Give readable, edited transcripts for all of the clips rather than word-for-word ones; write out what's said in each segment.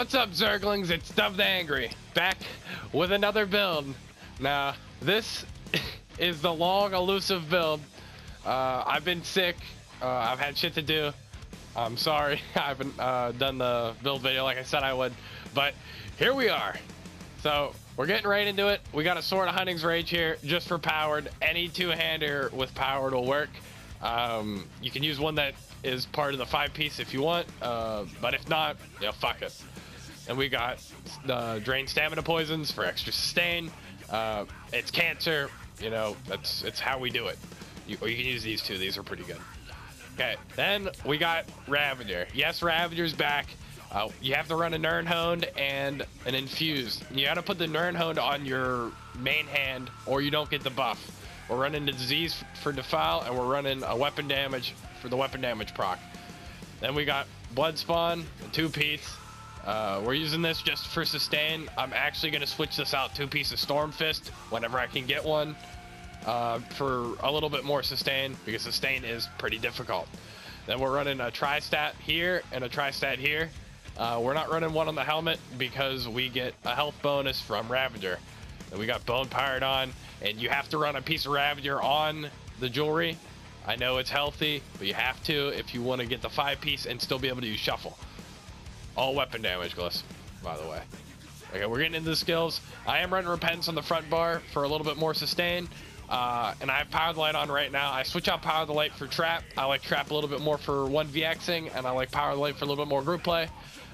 What's up, Zerglings? It's Dovetheangry, back with another build. Now, this is the long, elusive build. I've been sick. I've had shit to do. I'm sorry I haven't done the build video like I said I would, but here we are. So, we're getting right into it. We got a Sword of Hunting's Rage here, just for powered. Any two-hander with powered will work. You can use one that is part of the 5-piece if you want, but if not, you know, fuck it. And we got the drain stamina poisons for extra sustain. It's cancer, you know, it's how we do it. Or you can use these two, these are pretty good. Okay, then we got Ravager. Yes, Ravager's back. You have to run a Nirnhoned and an Infused. You gotta put the Nirnhoned on your main hand or you don't get the buff. We're running the Disease for Defile and we're running a weapon damage for the weapon damage proc. Then we got Blood Spawn, 2-piece. We're using this just for sustain. I'm actually gonna switch this out 2-piece of Storm Fist whenever I can get one. For a little bit more sustain, because sustain is pretty difficult. Then we're running a Tri-Stat here and a Tri-Stat here. We're not running one on the helmet because we get a health bonus from Ravager. And we got Bone Pirate on, and you have to run a piece of Ravager on the jewelry. I know it's healthy, but you have to if you want to get the 5-piece and still be able to use Shuffle. All weapon damage, Gliss, by the way. Okay, we're getting into the skills. I am running Repentance on the front bar for a little bit more sustain. And I have Power the Light on right now. I switch out Power the Light for Trap. I like Trap a little bit more for 1VXing, and I like Power the Light for a little bit more group play.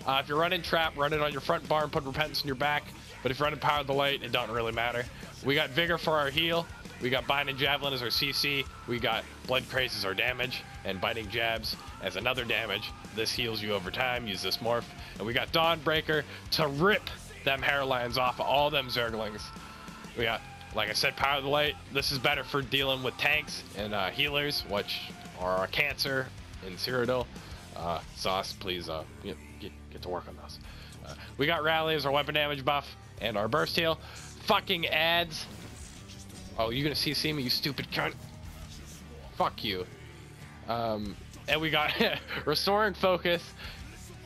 If you're running Trap, run it on your front bar and put Repentance in your back. But if you're running Power the Light, it doesn't really matter. We got Vigor for our heal. We got Binding Javelin as our CC. We got Blood Craze as our damage. And Biting Jabs as another damage. This heals you over time. Use this morph. And we got Dawnbreaker to rip them hairlines off of all them Zerglings. We got, like I said, Power of the Light. This is better for dealing with tanks and healers, which are Cancer and Cyrodiil. Sauce, please get to work on those. We got Rally as our weapon damage buff and our burst heal. Fucking ads. Oh, you gonna CC me, you stupid cunt. Fuck you. And we got Restoring Focus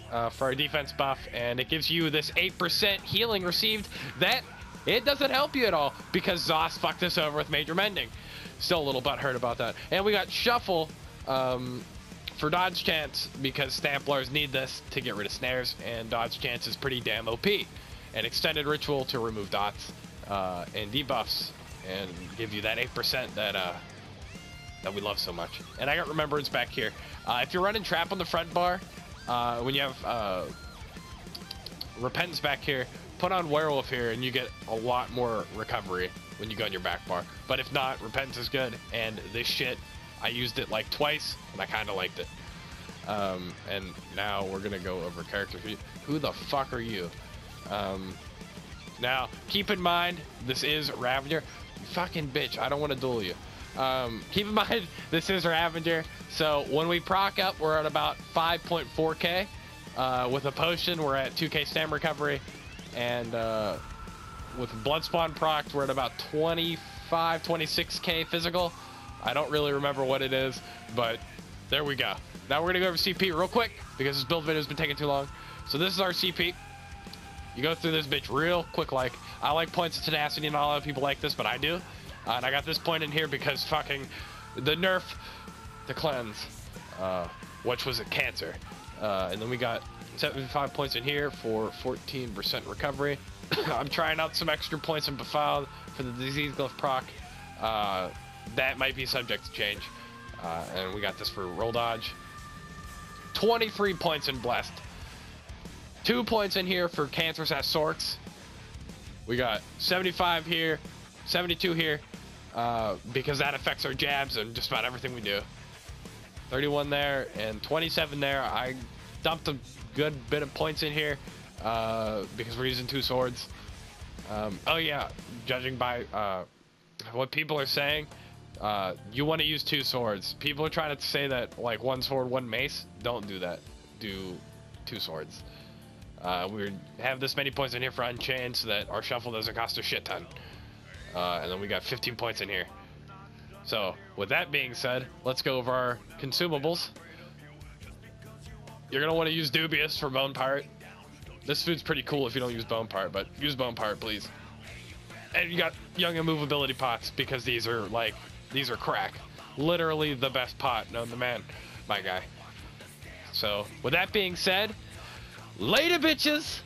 for our defense buff, and it gives you this 8% healing received. That it doesn't help you at all because Zoss fucked us over with Major Mending. Still a little butthurt about that. And we got Shuffle for Dodge Chance because Stamplars need this to get rid of snares, and Dodge Chance is pretty damn OP. And Extended Ritual to remove dots and debuffs and give you that 8% that we love so much. And I got Remembrance back here. If you're running Trap on the front bar, when you have Repentance back here, put on Werewolf here and you get a lot more recovery when you go on your back bar. But if not, Repentance is good, and this shit, I used it like twice and I kind of liked it. And now we're gonna go over characters. Who the fuck are you? Now keep in mind this is Ravager. You fucking bitch, I don't want to duel you. Keep in mind this is Ravager, so when we proc up we're at about 5.4k. With a potion we're at 2k stam recovery, and with Bloodspawn proc we're at about 26k physical. I don't really remember what it is, but there we go. Now we're gonna go over CP real quick because this build video has been taking too long. So this is our CP. You go through this bitch real quick. Like, I like points of tenacity, and not a lot of people like this, but I do. And I got this point in here because fucking the nerf the cleanse, which was a Cancer. And then we got 75 points in here for 14% recovery. I'm trying out some extra points in Befouled for the Disease Glyph proc. That might be subject to change. And we got this for Roll Dodge. 23 points in Blessed. 2 points in here for Cancerous as Sorks. We got 75 here, 72 here, because that affects our jabs and just about everything we do. 31 there and 27 there. I dumped a good bit of points in here because we're using 2 swords. Oh yeah, judging by what people are saying, you want to use 2 swords. People are trying to say that like 1 sword, 1 mace. Don't do that. Do 2 swords. We have this many points in here for Unchained so that our Shuffle doesn't cost a shit ton. And then we got 15 points in here. So, with that being said, let's go over our consumables. You're going to want to use Dubious for Bone Pirate. This food's pretty cool if you don't use bone part, but use bone part, please. And you got young immovability pots because these are crack. Literally the best pot known to man, my guy. So with that being said, later bitches.